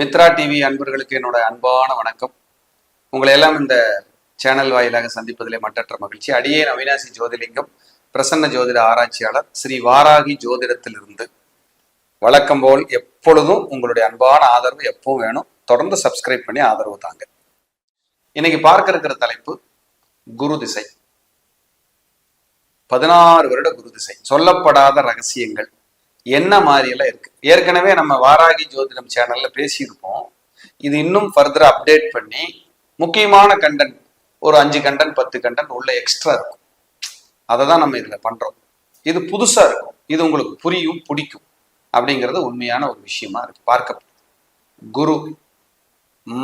Mitra TV அன்பர்களுக்கு என்னோட அன்பான வணக்கம். உங்களை எல்லாம் இந்த சேனல் வாயிலாக சந்திப்பதிலே மட்டற்ற மகிழ்ச்சி. அடியேன் அவினாசி ஜோதிலிங்கம், பிரசன்ன ஜோதிட ஆராய்ச்சியாளர், ஸ்ரீ வாராகி ஜோதிடத்திலிருந்து. வழக்கம் போல் எப்பொழுதும் உங்களுடைய அன்பான ஆதரவு எப்பவும் வேணும். தொடர்ந்து சப்ஸ்கிரைப் பண்ணி ஆதரவு தாங்க. இன்னைக்கு பார்க்க இருக்கிற தலைப்பு குரு திசை. 16 வருட குரு திசை, சொல்லப்படாத ரகசியங்கள் என்ன மாதிரி எல்லாம் இருக்கு. ஏற்கனவே நம்ம வாராகி ஜோதிடம் சேனல்ல பேசியிருப்போம். இது இன்னும் ஃபர்தரா அப்டேட் பண்ணி முக்கியமான கண்டென்ட், ஒரு 5 கண்டென்ட் 10 கண்டென்ட் உள்ள எக்ஸ்ட்ரா இருக்கும். அதை தான் நம்ம இதுல பண்றோம். இது புதுசா இருக்கும், இது உங்களுக்கு புரியும், பிடிக்கும் அப்படிங்கிறது உண்மையான ஒரு விஷயமா இருக்கு. பார்க்க குரு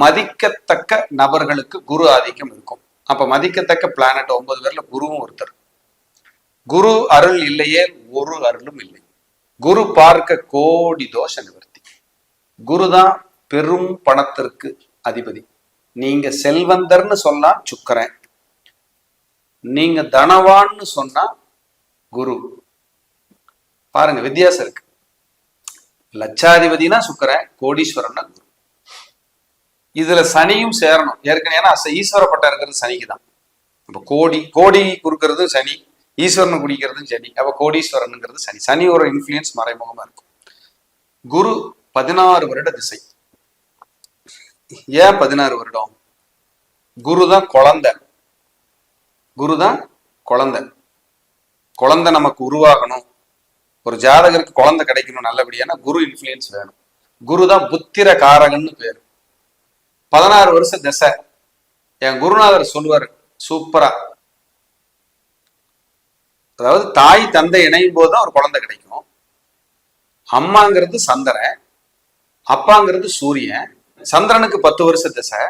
மதிக்கத்தக்க நபர்களுக்கு குரு ஆதிக்கம் இருக்கும். அப்ப மதிக்கத்தக்க பிளானட் 9 பேர்ல குருவும் ஒருத்தர். குரு அருள் இல்லையே ஒரு அருளும் இல்லை. குரு பார்க்க கோடி தோஷ நிவர்த்தி. குருதான் பெரும் பணத்திற்கு அதிபதி. நீங்க செல்வந்தர்னு சொன்னா சுக்கரன், நீங்க தனவான்னு சொன்னா குரு. பாருங்க வித்தியாசம் இருக்கு. லட்சாதிபதினா சுக்கரன், கோடீஸ்வரன்னா குரு. இதுல சனியும் சேரணும் ஏற்கனவே. ஏன்னா ஈஸ்வர பட்டம் இருக்கிறது சனிக்கு தான். இப்ப கோடி குறுக்கிறது சனி, ஈஸ்வரனை குடிக்கிறது சனி. அப்ப கோடீஸ்வரனுங்கிறது சனி. சனி ஒரு இன்ஃபுளுயன்ஸ் மறைமுகமா இருக்கும். குரு 16 வருட திசை. ஏன் 16 வருடம்? குருதான் குழந்தை. குருதான் குழந்தை. குழந்தை நமக்கு உருவாகணும், ஒரு ஜாதகருக்கு குழந்தை கிடைக்கணும் நல்லபடியான குரு இன்ஃபுளுயன்ஸ் வேணும். குருதான் புத்திர காரகன்னு பேரு. 16 வருஷ திசை. என் குருநாதர் சொல்லுவார் சூப்பரா, அதாவது தாய் தந்தை இணையும் போதுதான் ஒரு குழந்தை கிடைக்கும். அம்மாங்கிறது சந்திரன், அப்பாங்கிறது சூரியன். சந்திரனுக்கு 10 வருஷ திசை,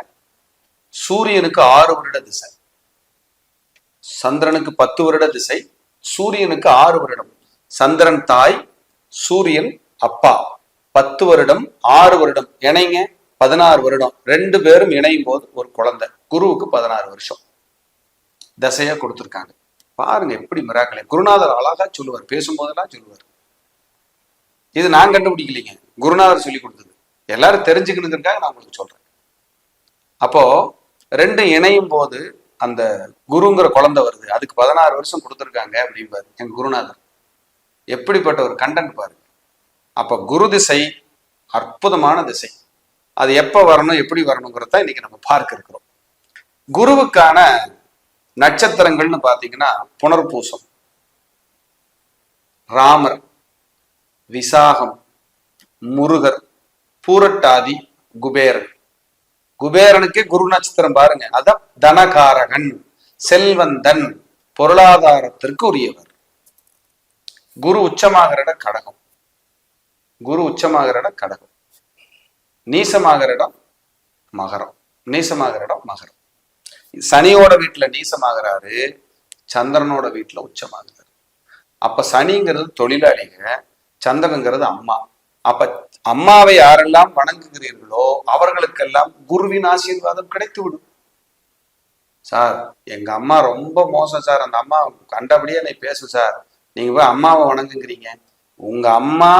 சூரியனுக்கு 6 வருட திசை. சந்திரனுக்கு 10 வருட திசை, சூரியனுக்கு 6 வருடம். சந்திரன் தாய், சூரியன் அப்பா. 10 வருடம் 6 வருடம் இணைங்க, 16 வருடம். 2 பேரும் இணையும் போது ஒரு குழந்தை. குருவுக்கு 16 வருஷம் தசையா கொடுத்துருக்காங்க. பாருங்க எப்படி மிராக்கலை. குருநாதர் அழகா சொல்லுவார், பேசும்போதெல்லாம் சொல்லுவார். இது நான் கண்டுபிடிக்கலைங்க, குருநாதர் சொல்லி கொடுத்தது. எல்லாரும் தெரிஞ்சுக்கணுங்கிறதுக்காக நான் உங்களுக்கு சொல்றேன். அப்போ 2 இணையும் போது அந்த குருங்கிற குழந்தை வருது. அதுக்கு 16 வருஷம் கொடுத்துருக்காங்க அப்படின்பாரு எங்க குருநாதர். எப்படிப்பட்ட ஒரு கண்டென்ட் பாருங்க. அப்ப குரு திசை அற்புதமான திசை. அது எப்ப வரணும், எப்படி வரணுங்கிறத இன்னைக்கு நம்ம பார்க்க இருக்கிறோம். குருவுக்கான நட்சத்திரங்கள்னு பாத்தீங்கன்னா புனர்பூசம், ராமர், விசாகம், முருகர், பூரட்டாதி, குபேரன். குபேரனுக்கே குரு நட்சத்திரம் பாருங்க. அதான் தனகாரகன், செல்வந்தன், பொருளாதாரத்திற்கு உரியவர். குரு உச்சமாகிற இடம் கடகம். குரு உச்சமாகிற இடம் கடகம். நீசமாகிற இடம் மகரம். நீசமாகிற இடம் மகரம். சனியோட வீட்டுல நீசமாகிறாரு, சந்திரனோட வீட்டுல உச்சமாகிறாரு. அப்ப சனிங்கிறது தொழிலாளிங்க, சந்திரனுங்கிறது அம்மா. அப்ப அம்மாவை யாரெல்லாம் வணங்குகிறீர்களோ அவர்களுக்கெல்லாம் குருவின் ஆசீர்வாதம் கிடைத்து விடும். சார் எங்க அம்மா ரொம்ப மோசம் சார், அந்த அம்மா கண்டபடியே என்னை பேசு சார், நீங்க போய் அம்மாவை வணங்குங்கிறீங்க. உங்க அம்மா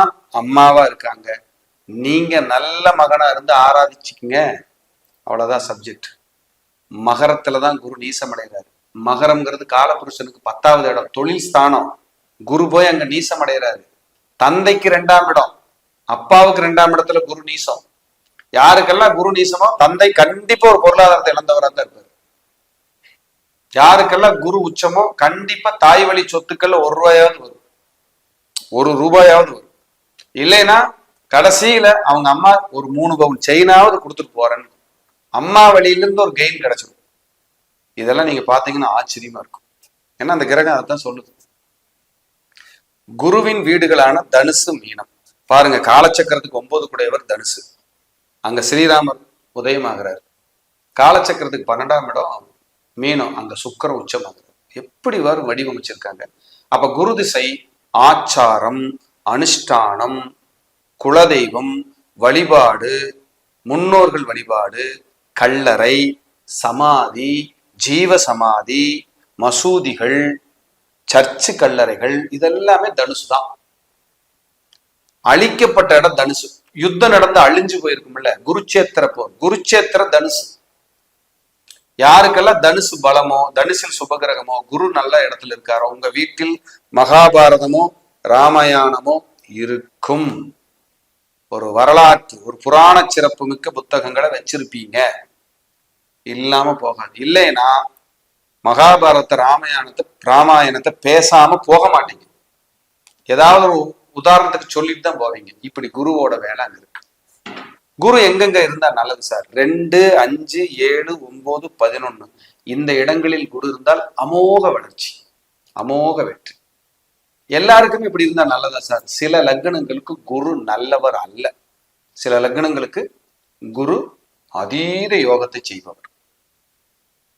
அம்மாவா இருக்காங்க, நீங்க நல்ல மகனா இருந்து ஆராதிச்சுக்குங்க, அவ்வளவுதான் சப்ஜெக்ட். மகரத்துலதான் குரு நீசமடைகிறாரு. மகரம்ங்கிறது காலபுருஷனுக்கு 10வது இடம், தொழில் ஸ்தானம். குரு போய் அங்க நீசம் அடைகிறாரு. தந்தைக்கு 2ஆம் இடம், அப்பாவுக்கு 2ஆம் இடத்துல குரு நீசம். யாருக்கெல்லாம் குரு நீசமோ தந்தை கண்டிப்பா ஒரு பொருளாதாரத்தை இழந்தவரா தான் இருப்பாரு. யாருக்கெல்லாம் குரு உச்சமோ கண்டிப்பா தாய் வழி சொத்துக்கள் 1 ரூபாயாவது வரும், 1 ரூபாயாவது வரும். இல்லைன்னா கடைசியில அவங்க அம்மா ஒரு 3 பவுன் செயினாவது கொடுத்துட்டு போறேன்னு அம்மா வழியிலிருந்து ஒரு கெயின் கிடைச்சிடும். இதெல்லாம் நீங்க பாத்தீங்கன்னா ஆச்சரியமா இருக்கும். ஏன்னா அந்த கிரகம் அதான் சொல்லுது. குருவின் வீடுகளான தனுசு, மீனம். பாருங்க காலச்சக்கரத்துக்கு 9 குடையவர் தனுசு. அங்க ஸ்ரீராமர் உதயமாகிறார். காலச்சக்கரத்துக்கு 12ஆம் இடம் மீனம், அங்க சுக்கிரன் உச்சமாகிறார். எப்படி வடிவமைச்சிருக்காங்க. அப்ப குரு திசை ஆச்சாரம், அனுஷ்டானம், குலதெய்வம் வழிபாடு, முன்னோர்கள் வழிபாடு, கல்லறை, சமாதி, ஜீவ சமாதி, மசூதிகள், சர்ச்சு கல்லறைகள், இதெல்லாமே தனுசு தான். அழிக்கப்பட்ட இடம் தனுசு. யுத்தம் நடந்து அழிஞ்சு போயிருக்கும்ல, குருச்சேத்திர போர். குருச்சேத்திர தனுசு. யாருக்கெல்லாம் தனுசு பலமோ, தனுசில் சுபகிரகமோ, குரு நல்ல இடத்துல இருக்காரோ, உங்க வீட்டில் மகாபாரதமோ ராமாயணமோ இருக்கும். ஒரு வரலாற்று, ஒரு புராண சிறப்பு மிக்க புத்தகங்களை வச்சிருப்பீங்க. இல்லாம போகாது. இல்லைன்னா மகாபாரத ராமாயணத்தை பேசாம போக மாட்டீங்க. ஏதாவது ஒரு உதாரணத்துக்கு சொல்லிட்டு தான் போவீங்க. இப்படி குருவோட வேலை அங்க இருக்கு. குரு எங்கெங்க இருந்தா நல்லது சார்? 2, 5, 7, 9, 11 இந்த இடங்களில் குரு இருந்தால் அமோக வளர்ச்சி, அமோக வெற்றி. எல்லாருக்குமே இப்படி இருந்தா நல்லதா சார்? சில லக்னங்களுக்கு குரு நல்லவர் அல்ல. சில லக்னங்களுக்கு குரு அதீத யோகத்தை செய்பவர்.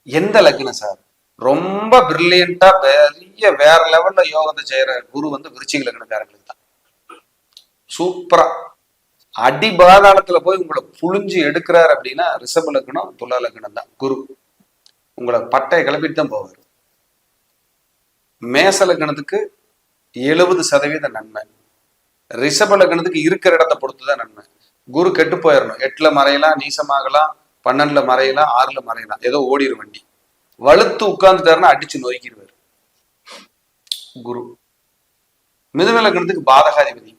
எந்த லக்னம் சார்? ரொம்ப பிரில்லியண்டா பெரிய வேற லெவல்ல யோகத்தை செய்யற குரு விருச்சிக லக்னக்காரங்களுக்கு தான். சூப்பரா அடி பாதாளத்துல போய் உங்களை புழிஞ்சு எடுக்கிறார் அப்படின்னா ரிஷப லக்னம், துலா லக்னம் தான். குரு உங்களை பட்டையை கிளப்பிட்டு தான் போவார். மேச லக்னத்துக்கு 70% நன்மை. ரிஷப லக்னத்துக்கு இருக்கிற இடத்தை பொறுத்துதான் நன்மை. குரு கெட்டு போயிடணும். 8ல மறையலாம், நீசமாகலாம், 12ல மறையலாம், 6ல மறையலாம், ஏதோ ஓடிடும் வண்டி. வலுத்து உட்கார்ந்துட்டாருன்னா அடிச்சு நோய்க்கிடுவார் குரு. மிதுன லக்னத்துக்கு பாதகாதிபதி,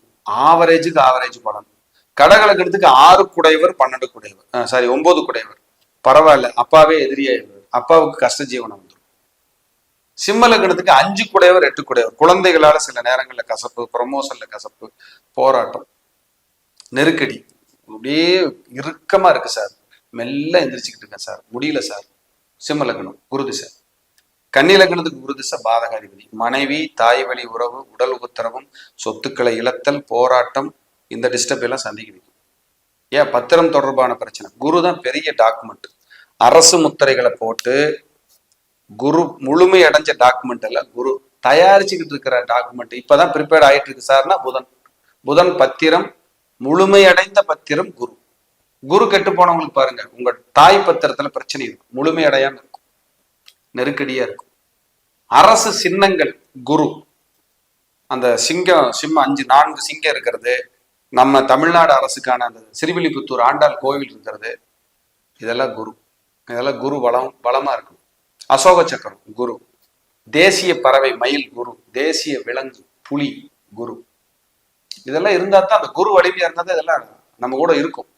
ஆவரேஜுக்கு ஆவரேஜ் பலன். கடக லக்னத்துக்கு 6 குடையவர், 12 குடையவர், 9 குடையவர். பரவாயில்ல, அப்பாவே எதிரியாயிடுவார், அப்பாவுக்கு கஷ்ட ஜீவனம் வந்துடும். சிம்ம லக்னத்துக்கு 5 குடையவர், 8 குடையவர். குழந்தைகளால சில நேரங்கள்ல கசப்பு, ப்ரமோஷன்ல கசப்பு, போராட்டம், நெருக்கடி, அப்படியே இறுக்கமா இருக்கு சார், மெல்ல எந்திரிச்சுக்கிட்டு இருக்கேன் சார், முடியல சார். சிம்ம லக்னம் குரு திசை. கன்னி லக்னத்துக்கு குரு திசை பாதகாதிபதி. மனைவி, தாய் வழி உறவு, உடல் உபத்திரவம், சொத்துக்களை இழத்தல், போராட்டம், இந்த டிஸ்டர்ப் எல்லாம் சந்திக்க வைக்கும். ஏன்? பத்திரம் தொடர்பான பிரச்சனை. குரு தான் பெரிய டாக்குமெண்ட். அரசு முத்திரைகளை போட்டு குரு முழுமை அடைஞ்ச டாக்குமெண்ட் எல்லாம் குரு தயாரிச்சுக்கிட்டு இருக்கிற டாக்குமெண்ட் இப்பதான் ப்ரிப்பேர்ட் ஆயிட்டு இருக்கு சார்னா புதன் பத்திரம், முழுமை அடைந்த பத்திரம் குரு. குரு கெட்டு போனவங்களுக்கு பாருங்க, உங்க தாய் பத்திரத்துல பிரச்சனை இருக்கும், முழுமை அடையாம இருக்கும், நெருக்கடியா இருக்கும். அரசு சின்னங்கள் குரு, அந்த சிங்கம், சிம்மம் 4 சிங்கம் இருக்கிறது, நம்ம தமிழ்நாடு அரசுக்கான அந்த சிறுவில்லிபுத்தூர் ஆண்டாள் கோவில் இருக்கிறது, இதெல்லாம் குரு. இதெல்லாம் குரு பலமா இருக்கும். அசோக சக்கரம் குரு. தேசிய பறவை மயில் குரு. தேசிய விலங்கு புலி குரு. இதெல்லாம் இருந்தா தான், அந்த குரு வலிமையா இருந்தா தான் இதெல்லாம் நம்ம கூட இருக்கும்.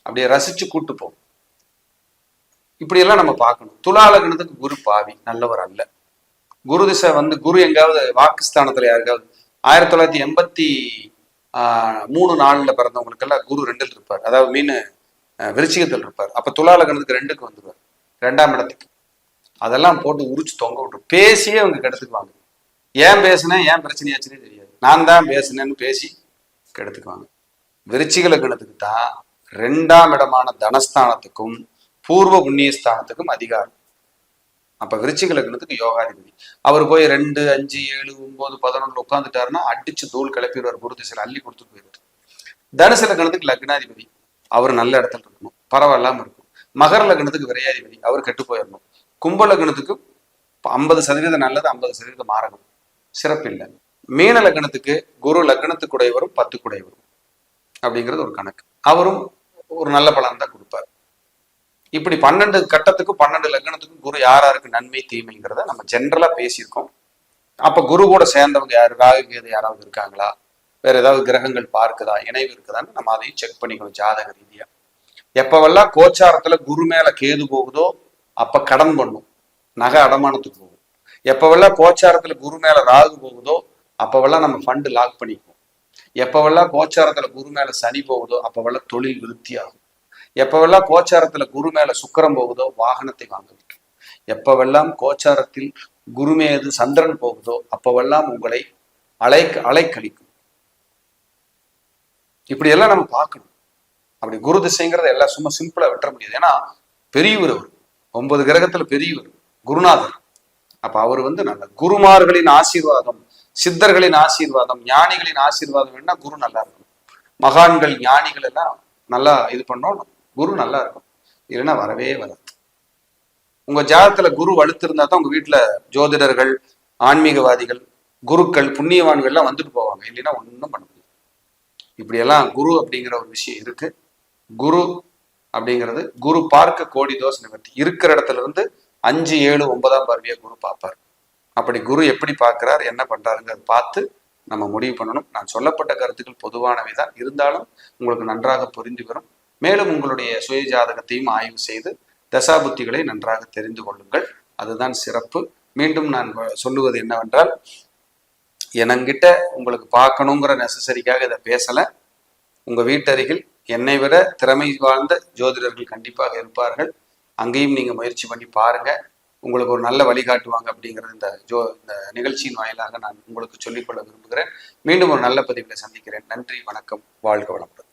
அப்படியே ரசிச்சு கூட்டு போகும். இப்படியெல்லாம் நம்ம பார்க்கணும். துலா லக்னத்துக்கு குரு பாவி, நல்லவர் அல்ல. குரு திசை குரு எங்காவது வாக்குஸ்தானத்துல யாருக்காவது 1983 பிறந்தவங்களுக்கெல்லாம் குரு 2ல் இருப்பார். அதாவது விருச்சிகத்தில் இருப்பார். அப்ப துலா லக்னத்துக்கு 2க்கு வந்துருவார், 2ஆம் இடத்துக்கு. அதெல்லாம் போட்டு உரிச்சு தொங்க விட்டு பேசியே அவங்க கெடுத்துக்குவாங்க. ஏன் பேசுனேன், ஏன் பிரச்சனையாச்சுன்னே தெரியாது. நான் தான் பேசுனேன்னு பேசி கெடுத்துக்குவாங்க. விருச்சிக லக்னத்துக்கு தான் 2ஆம் இடமான தனஸ்தானத்துக்கும் பூர்வ புண்ணியஸ்தானத்துக்கும் அதிகாரம். அப்ப விருச்சிக லக்னத்துக்கு யோகாதிபதி. அவர் போய் 2, 5, 7, 9, 11 உட்காந்துட்டாருன்னா அடிச்சு தூள் கிளப்பிடுவார். குரு திசையில அள்ளி கொடுத்துட்டு போயிடுவார். தனுசு லக்னத்துக்கு லக்னாதிபதி, அவர் நல்ல இடத்துல இருக்கணும், பரவாயில்லாம இருக்கும். மகர லக்னத்துக்கு விரையாதிபதி, அவர் கெட்டு போயிடணும். கும்ப லக்னத்துக்கு 50% நல்லது, 50% மாறணும், சிறப்பில்லை. மீன லக்னத்துக்கு குரு லக்னத்துக்கு உடையவரும் 10 குடையவரும் அப்படிங்கிறது ஒரு கணக்கு. அவரும் ஒரு நல்ல பலன் தான் கொடுப்பார். இப்படி 12 கட்டத்துக்கும் 12 லக்னத்துக்கும் குரு யாருக்கு நன்மை தீமைங்கிறத நம்ம ஜென்ரலா பேசியிருக்கோம். அப்ப குரு கூட சேர்ந்தவங்க யாரு, ராகு கேது யாராவது இருக்காங்களா, வேற ஏதாவது கிரகங்கள் பார்க்குதா, இணைவு இருக்குதான்னு நம்ம அதையும் செக் பண்ணிக்கணும் ஜாதக ரீதியா. எப்பவெல்லாம் கோச்சாரத்துல குரு மேல கேது போகுதோ அப்ப கடன் பண்ணும், நகை அடமானத்துக்கு போகும். எப்பவெல்லாம் கோச்சாரத்துல குரு மேல ராகு போகுதோ அப்பவெல்லாம் நம்ம ஃபண்டு லாக் பண்ணிக்குவோம். எப்பவெல்லாம் கோச்சாரத்துல குரு மேல சனி போகுதோ அப்பவெல்லாம் தொழில் விருத்தி ஆகும். எப்பவெல்லாம் கோச்சாரத்துல குரு மேல சுக்கிரம் போகுதோ வாகனத்தை வாங்க வைக்கும். எப்பவெல்லாம் கோச்சாரத்தில் குரு மீது சந்திரன் போகுதோ அப்பவெல்லாம் உங்களை அலைக்கழிக்கும். இப்படி எல்லாம் நம்ம பார்க்கணும். அப்படி குரு திசைங்கிறத எல்லாம் சும்மா சிம்பிளா விட்டுற முடியாது. ஏன்னா பெரியவர், அவர் 9 கிரகத்துல பெரியவர், குருநாதர். அப்ப அவர் நல்ல குருமார்களின் ஆசீர்வாதம், சித்தர்களின் ஆசீர்வாதம், ஞானிகளின் ஆசீர்வாதம் வேணா குரு நல்லா இருக்கும். மகான்கள் ஞானிகள் எல்லாம் நல்லா இது பண்ணோம், குரு நல்லா இருக்கும். இல்லைன்னா வரவே வராது. உங்க ஜாதகத்துல குரு வலுத்திருந்தா தான் உங்க வீட்டுல ஜோதிடர்கள், ஆன்மீகவாதிகள், குருக்கள், புண்ணியவான்கள் எல்லாம் வந்துட்டு போவாங்க. இல்லைன்னா ஒன்றும் பண்ண முடியாது. இப்படியெல்லாம் குரு அப்படிங்கிற ஒரு விஷயம் இருக்கு. குரு அப்படிங்கிறது குரு பார்க்க கோடி தோஷ நிவர்த்தி. இருக்கிற இடத்துல இருந்து 5, 7, 9ஆம் பார்வையா குரு பார்ப்பார். அப்படி குரு எப்படி பார்க்கிறார், என்ன பண்றாருங்கிறத பார்த்து நம்ம முடிவு பண்ணணும். நான் சொல்லப்பட்ட கருத்துக்கள் பொதுவானவை தான், இருந்தாலும் உங்களுக்கு நன்றாக புரிந்து வரும். மேலும் உங்களுடைய சுய ஜாதகத்தையும் ஆய்வு செய்து தசாபுத்திகளை நன்றாக தெரிந்து கொள்ளுங்கள். அதுதான் சிறப்பு. மீண்டும் நான் சொல்லுவது என்னவென்றால், எனங்கிட்ட உங்களுக்கு பார்க்கணுங்கிற நெசசரிக்காக இதை பேசல. உங்க வீட்டருகில் என்னை விட திறமை வாழ்ந்த ஜோதிடர்கள் கண்டிப்பாக இருப்பார்கள். அங்கேயும் நீங்க முயற்சி பண்ணி பாருங்க. உங்களுக்கு ஒரு நல்ல வழிகாட்டுவாங்க அப்படிங்கிறது இந்த நிகழ்ச்சியின் வாயிலாக நான் உங்களுக்கு சொல்லிக்கொள்ள விரும்புகிறேன். மீண்டும் ஒரு நல்ல பதிவில் சந்திக்கிறேன். நன்றி, வணக்கம், வாழ்க வளமுடன்.